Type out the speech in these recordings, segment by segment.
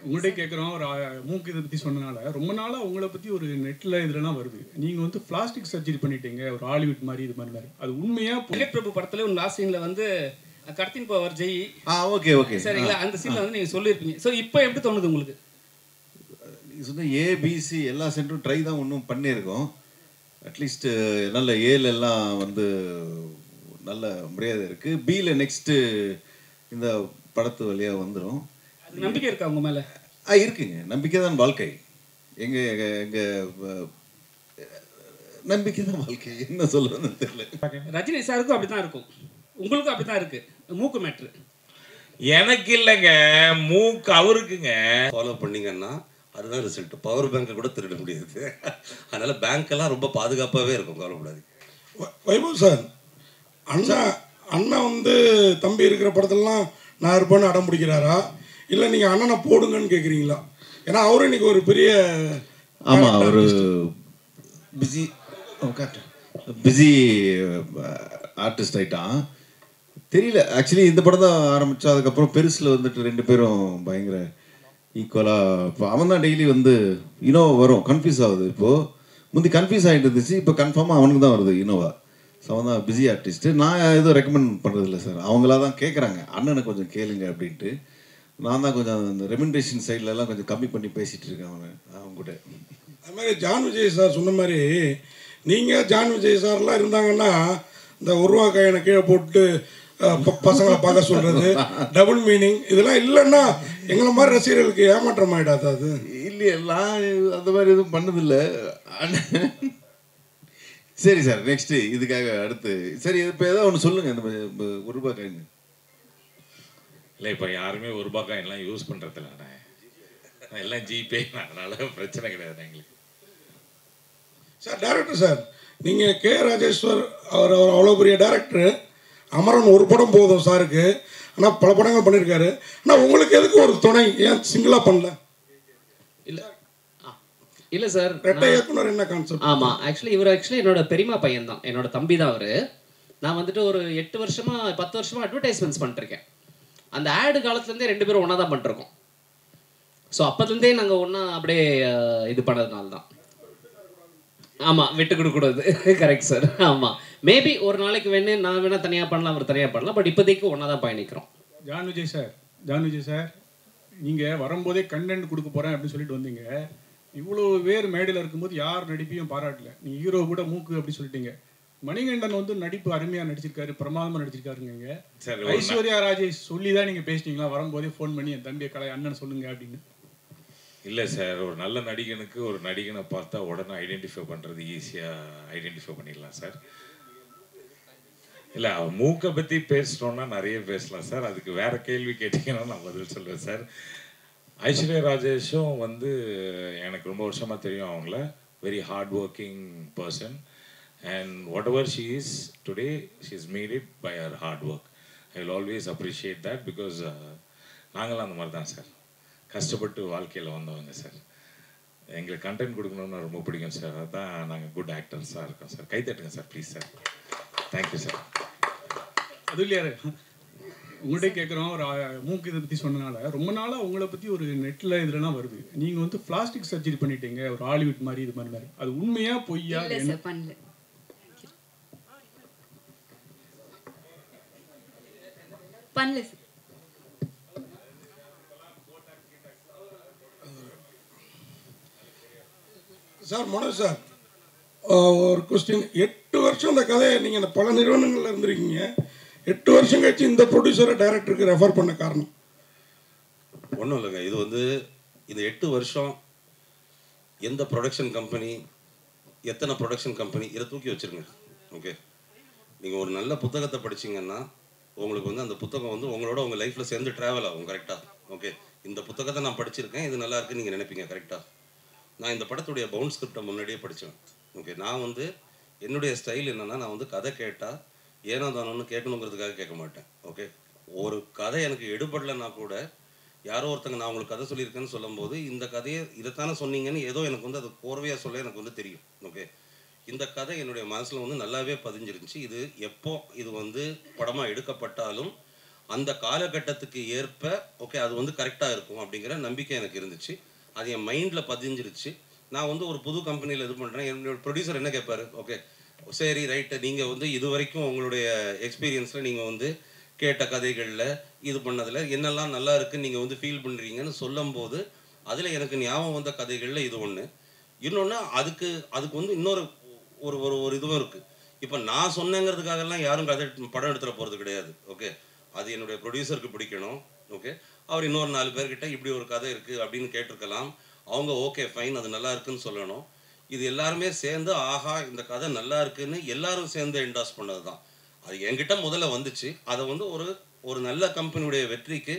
உங்கள்கிட்ட கேட்குறோம். ஒரு மூக்கு இதை பற்றி சொன்னனால ரொம்ப நாளாக உங்களை பற்றி ஒரு நெட்டில் இதுலலாம் வருது. நீங்கள் வந்து பிளாஸ்டிக் சர்ஜரி பண்ணிட்டீங்க ஒரு ஹாலிவுட் மாதிரி இது மாதிரி. அது உண்மையாக புல்லட் பிரபு படத்தில் ஒரு லாஸ்ட் சீனில் வந்து கடத்தின் போவார் ஜெய். ஓகே ஓகே சரிங்களா, அந்த சீனில் வந்து நீங்கள் சொல்லியிருப்பீங்க. ஸோ இப்போ எப்படி தோணுது உங்களுக்கு? சொன்ன ஏபிசி எல்லா சென்டரும் ட்ரை தான் ஒன்றும் பண்ணியிருக்கோம். அட்லீஸ்ட் நல்ல ஏலெல்லாம் வந்து நல்ல மரியாதை இருக்குது. பியில் நெக்ஸ்ட்டு இந்த படத்து வழியாக வந்துடும். அது நம்பிக்கை இருக்கா உங்கள் மேலே? இருக்குங்க. நம்பிக்கை தான் வாழ்க்கை. எங்கள் நம்பிக்கை தான் வாழ்க்கை. என்ன சொல்கிறதுன்னு தெரியல. ரஜினி சாருக்கும் அப்படி தான் இருக்கும், உங்களுக்கும் அப்படி தான் இருக்குது. மூக்கு மேட்ரு எனக்கு இல்லைங்க, மூக்கு அவருக்குங்க. ஃபாலோ பண்ணிங்கன்னா அதுதான் ரிசல்ட். பவர் பேங்கை கூட திருட முடியாது. அதனால் பேங்க்கெல்லாம் ரொம்ப பாதுகாப்பாகவே இருக்கும், கவலைப்படாது. வைபவ் சார், அண்ணா வந்து தம்பி இருக்கிற படத்துலலாம் நான் இருப்பேன்னு அடம் பிடிக்கிறாரா, இல்லை நீங்கள் அண்ணனை போடுங்கன்னு கேட்குறீங்களா? ஏன்னா அவரும் இன்னைக்கு ஒரு பெரிய ஆமாம் ஒரு பிஸி ஆர்டிஸ்ட் ஆகிட்டான். தெரியல ஆக்சுவலி இந்த படம் தான் ஆரம்பித்தா. அதுக்கப்புறம் பெருசில் வந்துட்டு ரெண்டு பேரும் பயங்கர ஈக்குவலாக. இப்போ அவன் தான் டெய்லி வந்து இனோவா வரும். கன்ஃபியூஸ் ஆகுது. இப்போது முந்தி கன்ஃபியூஸ் ஆகிட்டு இருந்துச்சு, இப்போ கன்ஃபார்மாக அவனுக்கு தான் வருது இனோவா. ஸோ அவன் தான் பிஸி ஆர்டிஸ்ட்டு. நான் எதுவும் ரெக்கமெண்ட் பண்ணுறதில்ல சார். அவங்களா தான் கேட்குறாங்க அண்ணனை கொஞ்சம் கேளுங்க அப்படின்ட்டு. நான் தான் கொஞ்சம் இந்த ரெமெண்டேஷன் சைட்லலாம் கொஞ்சம் கம்மி பண்ணி பேசிகிட்டு இருக்கேன் அவங்க கூட. அது மாதிரி ஜான் விஜய் சார் சொன்ன மாதிரி நீங்கள் ஜான் விஜய் சார்லாம் இருந்தாங்கன்னா இந்த உருவா காயினை கீழே போட்டு பசங்களை பார்க்க சொல்கிறது, டபுள் மீனிங் இதெல்லாம் இல்லைன்னா எங்களை மாதிரி ரசிகர்களுக்கு ஏமாற்றம் ஆகிடாது. அது இல்லையே, நான் அந்த மாதிரி எதுவும் பண்ணதில்லை. சரி சார், நெக்ஸ்ட்டு இதுக்காக அடுத்து சரி இப்போ ஏதாவது ஒன்று சொல்லுங்கள். இந்த ஒரு ரூபாய் காயின் இல்லை, இப்போ யாருமே ஒரு ரூபாய் காயின்லாம் யூஸ் பண்ணுறதில்ல. எல்லாம் ஜிபே, அதனால பிரச்சனை கிடையாது எங்களுக்கு. சார் டேரக்டர் சார், நீங்கள் கே ராஜேஸ்வர் அவர் அவ்வளோ பெரிய டேரக்டரு. அமரன் ஒரு படம் போதும் சாருக்கு, ஆனால் பல படங்கள் பண்ணியிருக்காரு. ஆனால் உங்களுக்கு எதுக்கு ஒரு துணை, ஏன் சிங்கிளாக பண்ணல? இல்லை சார், ரெட்டை இயக்குனர் என்ன கான்செப்ட்? ஆமாம், இவர் என்னோட பெரியமா பையன் தான், என்னோட தம்பி தான் அவர். நான் வந்துட்டு ஒரு 8 வருஷமாக 10 வருஷமாக அட்வர்டைஸ்மெண்ட்ஸ் பண்ணிருக்கேன். அந்த ஆடு காலத்துலேருந்தே ரெண்டு பேரும் ஒன்றா தான் பண்ணிருக்கோம். ஸோ அப்போதுலேருந்தே நாங்கள் ஒன்றா அப்படியே இது பண்ணதுனால தான். ஆமாம், விட்டு கொடுக்கூடாது. Correct sir. ஆமாம், மேபி ஒரு நாளைக்கு நான் வேணால் தனியாக பண்ணலாம், அவர் தனியாக பண்ணலாம். பட் இப்போதைக்கு ஒன்றா தான் பயணிக்கிறோம். ஜான் விஜய் சார், நீங்கள் வரும்போதே கண்டென்ட் கொடுக்க போகிறேன் அப்படின்னு சொல்லிட்டு வந்தீங்க. இவ்வளோ பேர் மேடையில் இருக்கும்போது யார் நடிப்பையும் பாராட்டல. நீங்கள் ஹீரோ கூட மூக்கு அப்படி சொல்லிட்டீங்க. மணிகண்டன் வந்து நடிப்பு அருமையாக நடிச்சிருக்காரு, பிரமாதமாக நடிச்சிருக்காருங்க. ஐஸ்வர்யா ராஜேஷ் சொல்லி தான் நீங்கள் பேசிட்டீங்களா வரும்போதே ஃபோன் பண்ணி என் தம்பியை கலை அண்ணன் சொல்லுங்க அப்படின்னு? இல்லை சார், ஒரு நல்ல நடிகனுக்கு ஒரு நடிகனை பார்த்தா உடனே ஐடென்டிஃபை பண்ணுறது ஈஸியாக ஐடென்டிஃபை பண்ணிடலாம் சார். இல்லை, அவன் மூக்கை பற்றி பேசுகிறோன்னா நிறைய பேசலாம் சார். அதுக்கு வேறு கேள்வி கேட்டிங்கன்னா நான் பதில் சொல்லுவேன் சார். ஐஸ்வர்யா ராஜேஷும் வந்து எனக்கு ரொம்ப வருஷமாக தெரியும். அவங்கள very hard working person. And whatever she is today, she is made it by her hard work. I will always appreciate that. Because நாங்களாம் அந்த மாதிரி தான் சார், கஷ்டப்பட்டு வாழ்க்கையில் வந்தவங்க சார். எங்களுக்கு கண்டென்ட் கொடுக்கணும்னு ரொம்ப பிடிக்கும் சார். அதுதான் நாங்கள் குட் ஆக்டர்ஸாக இருக்கோம் சார். கைத்தட்டுங்க sir please sir. Thank you sir. அது இல்லையா, உங்கள்கிட்ட கேட்குறோம். ஒரு மூக்கு இதை பற்றி சொன்னனால ரொம்ப நாளாக உங்களை பற்றி ஒரு நெட்டில் இதுலலாம் வருது. நீங்கள் வந்து பிளாஸ்டிக் சர்ஜரி பண்ணிட்டீங்க ஒரு ஹாலிவுட் மாதிரி இது மாதிரி. அது உண்மையா பொய்யா? பண்ணல பண்ணல சார். மனோஜ் சார், ஒரு கொஸ்டின். 8 வருஷம் இந்த கதையை நீங்கள் இந்த பல நிறுவனங்களில் இருந்திருக்கீங்க. 8 வருஷம் கழிச்சு இந்த ப்ரொடியூசரை டைரக்டருக்கு ரெஃபர் பண்ண காரணம்? ஒன்றும் இல்லைங்க, இது வந்து இந்த 8 வருஷம் எந்த ப்ரொடக்ஷன் கம்பெனி, எத்தனை ப்ரொடக்ஷன் கம்பெனி, இதை தூக்கி வச்சுருங்க. ஓகே, நீங்கள் ஒரு நல்ல புத்தகத்தை படிச்சிங்கன்னா உங்களுக்கு வந்து அந்த புத்தகம் வந்து உங்களோட உங்கள் லைஃப்பில் சேர்ந்து ட்ராவல் ஆகும். கரெக்டாக? ஓகே, இந்த புத்தகத்தை நான் படிச்சிருக்கேன், இது நல்லா இருக்குன்னு நீங்கள் நினைப்பீங்க. கரெக்டாக? நான் இந்த படத்துடைய பவுண்ட் ஸ்கிரிப்டை முன்னாடியே படித்தேன். ஓகே, நான் வந்து என்னுடைய ஸ்டைல் என்னென்னா, நான் வந்து கதை கேட்டால் ஏனோ தானோன்னு கேட்கணுங்கிறதுக்காக கேட்க மாட்டேன். ஓகே, ஒரு கதை எனக்கு எடுபடலைன்னா கூட யாரோ ஒருத்தங்க நான் உங்களுக்கு கதை சொல்லியிருக்கேன்னு சொல்லும்போது இந்த கதையை இதைத்தானே சொன்னீங்கன்னு ஏதோ எனக்கு வந்து அது கோர்வையாக சொல்ல எனக்கு வந்து தெரியும். ஓகே, இந்த கதை என்னுடைய மனசில் வந்து நல்லாவே பதிஞ்சிருந்துச்சு. இது எப்போ இது வந்து படமாக எடுக்கப்பட்டாலும் அந்த காலகட்டத்துக்கு ஏற்ப ஓகே அது வந்து கரெக்டாக இருக்கும் அப்படிங்கிற நம்பிக்கை எனக்கு இருந்துச்சு. அது என் மைண்டில் பதிஞ்சிருச்சு. நான் வந்து ஒரு புது கம்பெனியில் இது பண்ணுறேன். என்னோட ப்ரொடியூசர் என்ன கேட்பாரு, ஓகே சரி ரைட்டு, நீங்கள் வந்து இது வரைக்கும் உங்களுடைய எக்ஸ்பீரியன்ஸில் நீங்கள் வந்து கேட்ட கதைகளில் இது பண்ணதில் என்னெல்லாம் நல்லா இருக்குன்னு நீங்கள் வந்து ஃபீல் பண்ணுறீங்கன்னு சொல்லும்போது அதில் எனக்கு ஞாபகம் வந்த கதைகளில் இது ஒன்று. இன்னொன்று அதுக்கு வந்து இன்னொரு ஒரு ஒரு ஒரு இதுவும் இருக்குது. இப்போ நான் சொன்னேங்கிறதுக்காகலாம் யாரும் கதை படம் எடுத்துகிற போகிறது கிடையாது. ஓகே, அது என்னுடைய ப்ரொடியூசருக்கு பிடிக்கணும். ஓகே, அவர் இன்னொரு 4 பேர்கிட்ட இப்படி ஒரு கதை இருக்குது அப்படின்னு கேட்டிருக்கலாம். அவங்க ஓகே ஃபைன் அது நல்லா இருக்குன்னு சொல்லணும். இது எல்லாருமே சேர்ந்து ஆஹா இந்த கதை நல்லா இருக்குன்னு எல்லாரும் சேர்ந்து என்டாஸ் பண்ணது தான். அது என்கிட்ட முதல்ல வந்துச்சு. அதை வந்து ஒரு நல்ல கம்பெனியுடைய வெற்றிக்கு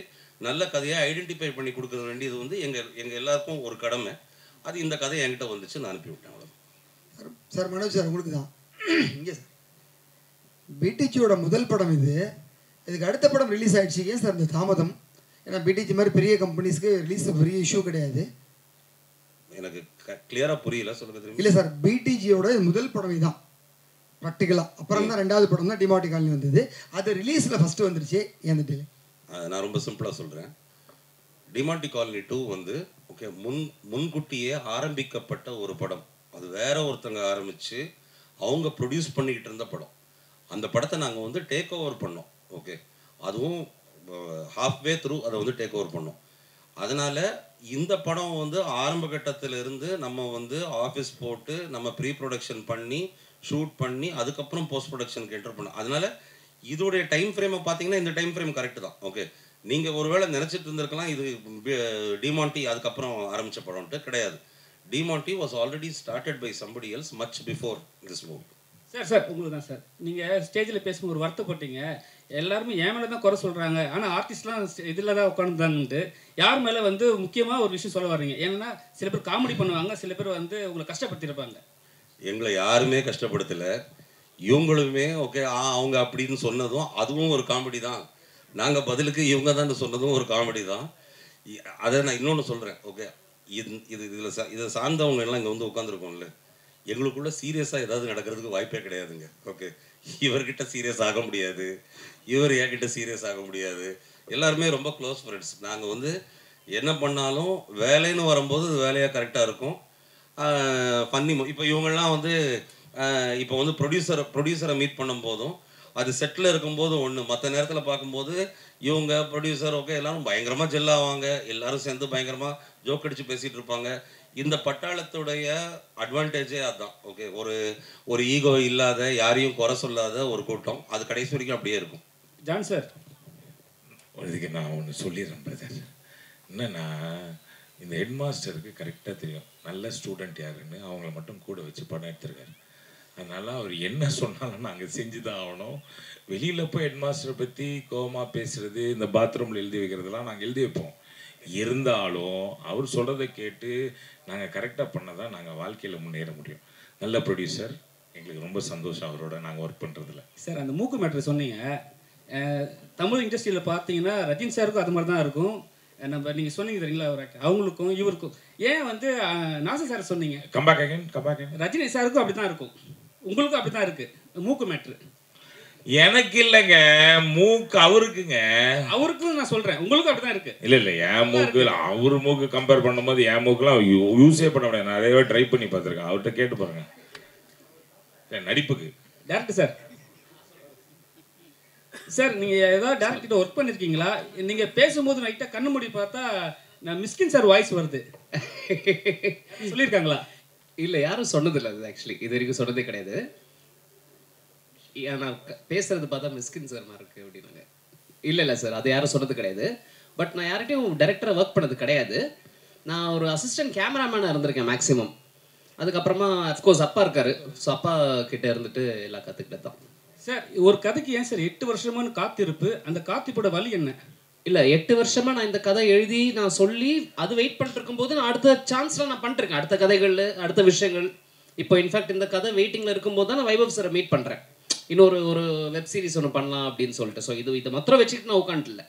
நல்ல கதையை ஐடென்டிஃபை பண்ணி கொடுக்க வேண்டியது வந்து எங்கள் எல்லாருக்கும் ஒரு கடமை. அது இந்த கதை என்கிட்ட வந்துச்சு, நான் அனுப்பி விட்டேன். அவ்வளோ சார். மனோஜ் சார் உங்களுக்கு தான் இங்கே சார் பிடிஜியோட முதல் படம் இது. இதுக்கு அடுத்த படம் ரிலீஸ் ஆகிடுச்சு. ஏன் சார் இந்த தாமதம்? ஏன்னா பிடிஜி மாதிரி பெரிய கம்பெனிஸ்க்கு ரிலீஸ் பெரிய இஷ்யூ கிடையாது. எனக்கு கிளியராக புரியல, சொல்லுங்க தெரியும். இல்லை சார், பிடிஜியோட முதல் படம் இதுதான் ப்ராக்டிக்கலாக. அப்புறம் தான் 2வது படம் தான் டிமார்டி காலனி வந்தது. அது ரிலீஸில் ஃபஸ்ட்டு வந்துருச்சு. ஏன் டிலே? நான் ரொம்ப சிம்பிளாக சொல்கிறேன். டிமார்டி காலனி 2 வந்து ஓகே முன்கூட்டியே ஆரம்பிக்கப்பட்ட ஒரு படம். அது வேற ஒருத்தங்க ஆரம்பித்து அவங்க ப்ரொடியூஸ் பண்ணிக்கிட்டு இருந்த படம். அந்த படத்தை நாங்கள் வந்து டேக் ஓவர் பண்ணோம். ஓகே, அதுவும் ஹாஃப்வே த்ரூ அதை வந்து டேக் ஓவர் பண்ணோம். அதனால் இந்த படம் வந்து ஆரம்ப கட்டத்திலிருந்து நம்ம வந்து ஆஃபீஸ் போட்டு நம்ம ப்ரீ ப்ரொடக்ஷன் பண்ணி ஷூட் பண்ணி அதுக்கப்புறம் போஸ்ட் ப்ரொடக்ஷனுக்கு என்டர் பண்ணோம். அதனால் இதோடைய டைம் ஃப்ரேமை பார்த்தீங்கன்னா இந்த டைம் ஃப்ரேம் கரெக்டு தான். ஓகே, நீங்கள் ஒருவேளை நினச்சிட்டு இருந்திருக்கலாம் இது டிமாண்டி அதுக்கப்புறம் ஆரம்பித்த படம்ட்டு. கிடையாது. Demonte was already started by somebody else much before this movie. Sir உங்களுக்கு தான் சார், நீங்கள் ஸ்டேஜில் பேசும்போது ஒரு வருத்தப்பட்டீங்க. எல்லாருமே என் மேலே தான் குறை சொல்கிறாங்க, ஆனால் ஆர்டிஸ்ட்லாம் இதில் தான் உட்காந்துதான்ட்டு. யார் மேலே வந்து முக்கியமாக ஒரு விஷயம் சொல்ல வர்றீங்க? ஏன்னா சில பேர் காமெடி பண்ணுவாங்க, சில பேர் வந்து உங்களை கஷ்டப்படுத்தியிருப்பாங்க. எங்களை யாருமே கஷ்டப்படுத்தலை. இவங்களுமே ஓகே அவங்க அப்படின்னு சொன்னதும் அதுவும் ஒரு காமெடி தான். நாங்கள் பதிலுக்கு இவங்க தான் சொன்னதும் ஒரு காமெடி தான். அதை நான் இன்னொன்று சொல்கிறேன். ஓகே, இதை சார்ந்தவங்க எல்லாம் இங்கே வந்து உட்காந்துருக்கோம்ல, எங்களுக்குள்ள சீரியஸாக ஏதாவது நடக்கிறதுக்கு வாய்ப்பே கிடையாதுங்க. ஓகே, இவர்கிட்ட சீரியஸ் ஆக முடியாது, இவர் என்கிட்ட சீரியஸ் ஆக முடியாது. எல்லாருமே ரொம்ப க்ளோஸ் ஃப்ரெண்ட்ஸ். நாங்கள் வந்து என்ன பண்ணாலும் வேலைன்னு வரும்போது வேலையாக கரெக்டாக இருக்கும். ஃபன்னி இப்போ இவங்கெல்லாம் வந்து இப்போ வந்து ப்ரொடியூசரை மீட் பண்ணும்போதும் அது செட்டில் இருக்கும்போது ஒன்று, மற்ற நேரத்தில் பார்க்கும்போது இவங்க ப்ரொடியூசர் ஓகே எல்லாரும் பயங்கரமாக ஜெல்லாவாங்க, எல்லாரும் சேர்ந்து பயங்கரமாக ஜோக் அடித்து பேசிகிட்டு இருப்பாங்க. இந்த பட்டாளத்துடைய அட்வான்டேஜே அதுதான். ஓகே, ஒரு ஈகோ இல்லாத யாரையும் குறை சொல்லாத ஒரு கூட்டம். அது கடைசி வரைக்கும் அப்படியே இருக்கும். ஜான் சார், இதுக்கு நான் ஒன்று சொல்லிடுறேன் பிரதர். என்னன்னா இந்த ஹெட் மாஸ்டருக்கு கரெக்டாக தெரியும் நல்ல ஸ்டூடெண்ட் யாருன்னு. அவங்கள மட்டும் கூட வச்சு படம் எடுத்திருக்காரு. அதனால் அவர் என்ன சொன்னாலும் நாங்கள் செஞ்சு தான் ஆகணும். வெளியில் போய் ஹெட் மாஸ்டரை பற்றி கோவமாக பேசுகிறது, இந்த பாத்ரூமில் எழுதி வைக்கிறதுலாம் நாங்கள் எழுதி வைப்போம். இருந்தாலும் அவர் சொல்கிறத கேட்டு நாங்கள் கரெக்டாக பண்ண தான் நாங்கள் வாழ்க்கையில் முன்னேற முடியும். நல்ல ப்ரொடியூசர், எங்களுக்கு ரொம்ப சந்தோஷம் அவரோட நாங்கள் ஒர்க் பண்ணுறதுல. சார் அந்த மூக்கு மேட்ரு சொன்னீங்க. தமிழ் இண்டஸ்ட்ரியில் பார்த்தீங்கன்னா ரஜினி சாருக்கும் அது மாதிரி தான் இருக்கும். நம்ம நீங்கள் சொன்னீங்க தெரியுங்களா, அவங்களுக்கும் இவருக்கும். ஏன் வந்து நாசர் சார் சொன்னீங்க, கம்பேக் ரஜினி சாருக்கும் அப்படி தான் இருக்கும், உங்களுக்கும் அப்படி தான் இருக்குது மூக்கு மேட்ரு. எனக்கு இல்லைங்க, மூக்கு அவருக்குங்க. அவருக்கும் நான் சொல்கிறேன், உங்களுக்கும் அப்படி தான் இருக்குது. இல்லை என் மூக்கு அவர் மூக்கு கம்பேர் பண்ணும்போது என் மூக்குலாம் யூஸே பண்ண முடியாது. நிறையவே ட்ரை பண்ணி பார்த்துருக்கேன். அவர்கிட்ட கேட்டு பாருங்க. நடிப்புக்கு டேரக்டர் சார், சார் நீங்கள் ஏதாவது டேரக்டர்கிட்ட ஒர்க் பண்ணியிருக்கீங்களா? நீங்கள் பேசும்போது நைட்டாக கண்ணு மூடி பார்த்தா நான் மிஸ்கின் சார் வாய்ஸ் வருது சொல்லியிருக்காங்களா? இல்லை, யாரும் சொன்னதில்லை. அது ஆக்சுவலி இது வரைக்கும் சொன்னதே கிடையாது. நான் பேசுறது பார்த்தா மிஸ்கின் சார் மாதிரி இருக்குது அப்படின்னாங்க. இல்லை சார், அது யாரும் சொன்னது கிடையாது. பட் நான் யார்கிட்டையும் டைரக்டராக ஒர்க் பண்ணது கிடையாது. நான் ஒரு அசிஸ்டன்ட் கேமராமேனாக இருந்திருக்கேன் மேக்ஸிமம். அதுக்கப்புறமா அஃப்கோர்ஸ் அப்பா இருக்கார். ஸோ அப்பா கிட்டே இருந்துட்டு எல்லாம் கற்றுக்கிட்டது தான். சார் ஒரு கதைக்கு ஏன் சார் 8 வருஷமான காத்திருப்பு? அந்த காத்திருப்போட வழி என்ன? இல்லை, 8 வருஷமாக நான் இந்த கதை எழுதி நான் சொல்லி அது வெயிட் பண்ணிட்டு இருக்கும்போது நான் அடுத்த சான்ஸ்லாம் நான் பண்ணிருக்கேன். அடுத்த கதைகள், அடுத்த விஷயங்கள். இப்போ இன்ஃபேக்ட் இந்த கதை வெயிட்டிங்கில் இருக்கும்போது தான் நான் வைபவ் சாரை மீட் பண்ணுறேன். இன்னொரு வெப் சீரிஸ் ஒன்று பண்ணலாம் அப்படின்னு சொல்லிட்டு. ஸோ இதை மாத்திரம் வச்சுக்கிட்டு நான் உட்காந்துல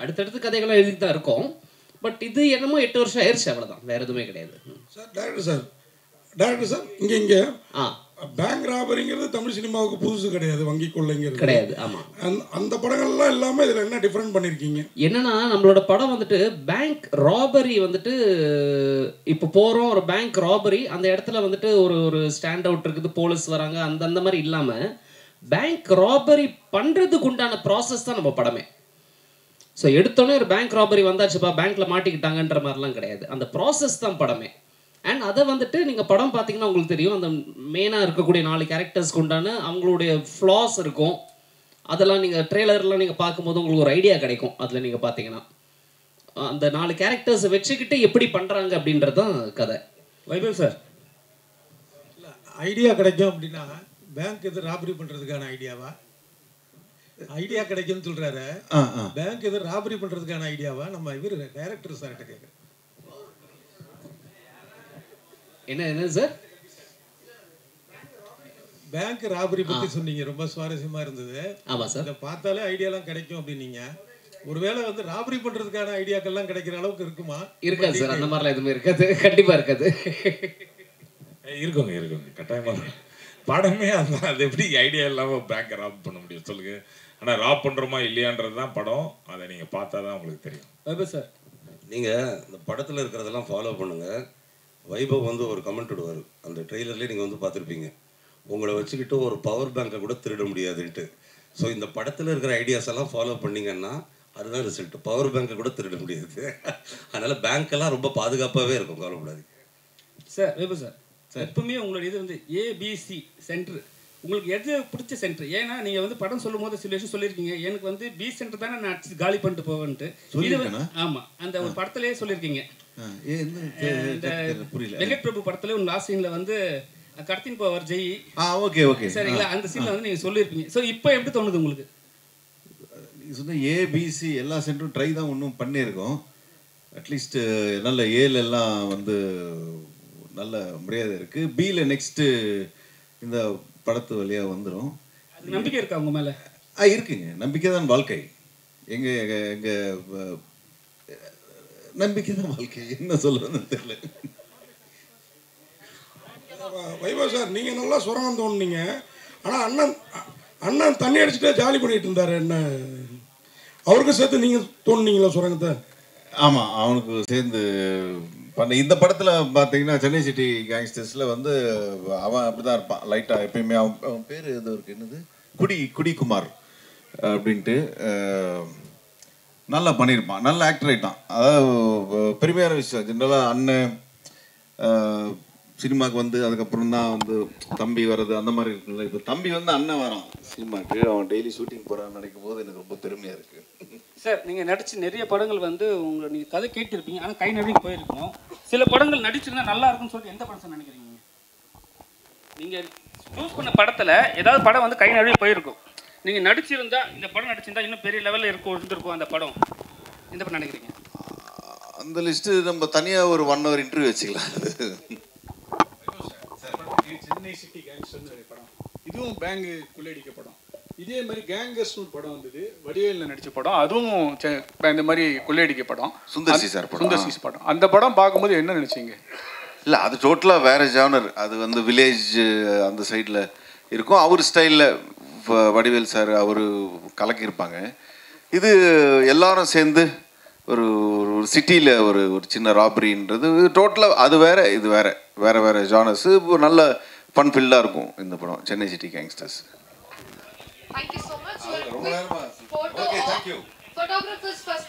அடுத்தடுத்து கதைகள்லாம் எழுதி தான் இருக்கோம். பட் இது என்னமோ 8 வருஷம் ஆயிடுச்சு, அவ்வளோதான், வேறு எதுவுமே கிடையாது. சார் டேரக்டர் சார் இங்கே பேங்க் ராபரிங்கிறது தமிழ் சினிமாவுக்கு புதுசு கிடையாது, வங்கி கொள்ளைங்கிறது கிடையாது. ஆமாம், அந்த படங்கள்லாம் இல்லாமல் இதில் என்ன டிஃப்ரெண்ட் பண்ணியிருக்கீங்க? என்னன்னா நம்மளோட படம் வந்துட்டு பேங்க் ராபரி வந்துட்டு இப்போ போகிறோம் ஒரு பேங்க் ராபரி, அந்த இடத்துல வந்துட்டு ஒரு ஸ்டாண்ட் அவுட் இருக்குது, போலீஸ் வராங்க, அந்த மாதிரி இல்லாமல் பேங்க் ராபரி பண்ணுறதுக்கு உண்டான ப்ராசஸ் தான் நம்ம படமே. ஸோ எடுத்தோடனே ஒரு பேங்க் ராபரி வந்தாச்சுப்பா பேங்க்கில் மாட்டிக்கிட்டாங்கன்ற மாதிரிலாம் கிடையாது, அந்த ப்ராசஸ் தான் படமே. அண்ட் அதை வந்துட்டு நீங்கள் படம் பார்த்தீங்கன்னா உங்களுக்கு தெரியும், அந்த மெயினாக இருக்கக்கூடிய 4 கேரக்டர்ஸ்க்கு உண்டான அவங்களுடைய ஃப்ளாஸ் இருக்கும். அதெல்லாம் நீங்கள் ட்ரெய்லர்லாம் நீங்கள் பார்க்கும்போது உங்களுக்கு ஒரு ஐடியா கிடைக்கும். அதில் நீங்கள் பார்த்தீங்கன்னா அந்த 4 கேரக்டர்ஸை வச்சுக்கிட்டு எப்படி பண்ணுறாங்க அப்படின்றது தான் கதை. வைபவ் சார், ஐடியா கிடைக்கும் அப்படின்னா பேங்க் எது ராபரி பண்ணுறதுக்கான ஐடியாவா? ஐடியா கிடைக்கும்னு சொல்கிறாரு, பேங்க் எது ராபரி பண்ணுறதுக்கான ஐடியாவா? நம்ம இவர் டைரக்டர் சார்கிட்ட கேட்குறேன். என்ன சார் பேங்க் ராபரி பற்றி சொன்னீங்க, ரொம்ப சுவாரஸ்யமாக இருந்தது. ஆமாம் சார், இதை பார்த்தாலே ஐடியாலாம் கிடைக்கும் அப்படின்னீங்க. ஒருவேளை வந்து ராபரி பண்ணுறதுக்கான ஐடியாக்கள்லாம் கிடைக்கிற அளவுக்கு இருக்குமா? இருக்காது சார், அந்த மாதிரிலாம் எதுவுமே இருக்காது, கண்டிப்பாக இருக்காது. இருக்குங்க கட்டாயமாக. படமே அது எப்படி ஐடியா இல்லாமல் பேங்க்கை ராப் பண்ண முடியும் சொல்லுங்கள். ஆனால் ராப் பண்ணுறோமா இல்லையான்றது தான் படம், அதை நீங்கள் பார்த்தா தான் உங்களுக்கு தெரியும். வைபவ் சார், நீங்கள் இந்த படத்தில் இருக்கிறதெல்லாம் ஃபாலோ பண்ணுங்கள். வைபவ் வந்து ஒரு கமெண்ட் விடுவார், அந்த ட்ரெய்லர்லேயே நீங்கள் வந்து பார்த்துருப்பீங்க, உங்களை வச்சுக்கிட்டு ஒரு பவர் பேங்கை கூட திருட முடியாதுன்ட்டு. ஸோ இந்த படத்தில் இருக்கிற ஐடியாஸ் எல்லாம் ஃபாலோ பண்ணிங்கன்னா அதுதான் ரிசல்ட். பவர் பேங்கை கூட திருட முடியாது. அதனால் பேங்க்கெல்லாம் ரொம்ப பாதுகாப்பாகவே இருக்கும், கவலைப்படாது. சார் வைபவ் சார், எப்பவுமே உங்களோட இது வந்து ஏபிசி சென்டர், உங்களுக்கு எது பிடிச்ச சென்டர்? ஏன்னா நீங்கள் வந்து படம் சொல்லும் போது சில விஷயம் சொல்லியிருக்கீங்க, எனக்கு வந்து பி சென்டர் தானே நான் அடிச்சு காலி பண்ணிட்டு போவேன்ட்டு. ஆமாம், அந்த ஒரு படத்துலேயே சொல்லியிருக்கீங்க. வெங்கட் பிரபு படத்துல ஒரு லாஸ்ட் சீன்ல வந்து கடத்தின் போவார் ஜெய். ஓகே சரிங்களா, அந்த சீன்ல வந்து நீங்க சொல்லியிருப்பீங்க. ஸோ இப்போ எப்படி தோணுது உங்களுக்கு? சொன்ன ஏபிசி எல்லா சென்டரும் ட்ரை தான் ஒன்றும் பண்ணியிருக்கோம். அட்லீஸ்ட் நல்ல ஏல எல்லாம் வந்து நல்ல மரியாதை இருக்கு. பியில் நெக்ஸ்ட்டு இந்த படத்து வழியாக வந்துடும். நம்பிக்கை இருக்கா உங்க மேலே? இருக்குங்க, நம்பிக்கை தான் வாழ்க்கை. எங்க நம்பிக்கை தான் வாழ்க்கை, என்ன சொல்றதுன்னு தெரியல. வைபவ் சார், நீங்கள் நல்லா சுரங்கம் தோணுனீங்க, ஆனால் அண்ணன் தண்ணி அடிச்சுட்டே ஜாலி பண்ணிட்டு இருந்தார். என்ன அவருக்கு சேர்த்து நீங்கள் தோணுனீங்களா சுரங்கத்தை? ஆமாம், அவனுக்கு சேர்ந்து பண்ண இந்த படத்தில் பார்த்தீங்கன்னா சென்னை சிட்டி கேங்ஸ்டர்ஸில் வந்து அவன் அப்படி தான் இருப்பான் லைட்டாக எப்பயுமே. அவன் பேர் எது இருக்கு, என்னது குடிக்குமார் அப்படின்ட்டு நல்லா பண்ணியிருப்பான், நல்ல ஆக்டர் ஆகிட்டான். அதாவது பெருமையான விஷயம். ஜென்ரலாக அண்ணன் சினிமாவுக்கு வந்து அதுக்கப்புறம் தான் வந்து தம்பி வர்றது அந்த மாதிரி இருக்குல்ல. இப்போ தம்பி வந்து அண்ணன் வரான் சினிமாவுக்கு, அவன் டெய்லி ஷூட்டிங் போகிறான்னு நினைக்கும் போது எனக்கு ரொம்ப பெருமையாக இருக்குது. சார், நீங்கள் நடிச்சு நிறைய படங்கள் வந்து உங்களை நீங்கள் கதை கேட்டிருப்பீங்க, ஆனால் கை நடுங்கி போயிருக்கணும். சில படங்கள் நடிச்சிருந்தா நல்லா இருக்குன்னு சொல்லிட்டு எந்த படம் சார் நினைக்கிறீங்க? நீங்கள் சூஸ் பண்ண படத்தில் ஏதாவது படம் வந்து கை நடுங்கி போயிருக்கும், நீங்கள் நடிச்சிருந்தா இந்த படம் நடிச்சிருந்தா இன்னும் பெரிய லெவலில் இருந்திருக்கும் அந்த படம், எந்த படம் நினைக்கிறீங்க? அந்த லிஸ்ட்டு நம்ம தனியாக ஒரு 1 hour இன்டர்வியூ வச்சுக்கலாம். சென்னை சிட்டி கேங்ஸ்டர்னு படம், இதுவும் பேங்கு கொள்ளையடிக்க படம். இதே மாதிரி கேங்கர்ஸ்னு ஒரு படம் வந்தது, வடிவேலில் நடித்த படம், அதுவும் இந்த மாதிரி கொள்ளையடிக்க படம். சுந்தர்சி சார் படம். சுந்தர்சி படம். அந்த படம் பார்க்கும்போது என்ன நினச்சிங்க? இல்லை, அது டோட்டலாக வேறு ஜானர். அது வந்து வில்லேஜ் அந்த சைடில் இருக்கும். அவர் ஸ்டைலில் வடிவேல் சார் அவர் கலக்கியிருப்பாங்க. இது எல்லாரும் சேர்ந்து ஒரு சிட்டியில் ஒரு சின்ன ராபரின்றது டோட்டலாக அது வேறு, இது வேறு ஜானர்ஸு. நல்ல ஃபன் ஃபில்டாக இருக்கும் இந்த படம், Chennai city gangsters. Thank you so much. Photographer's first.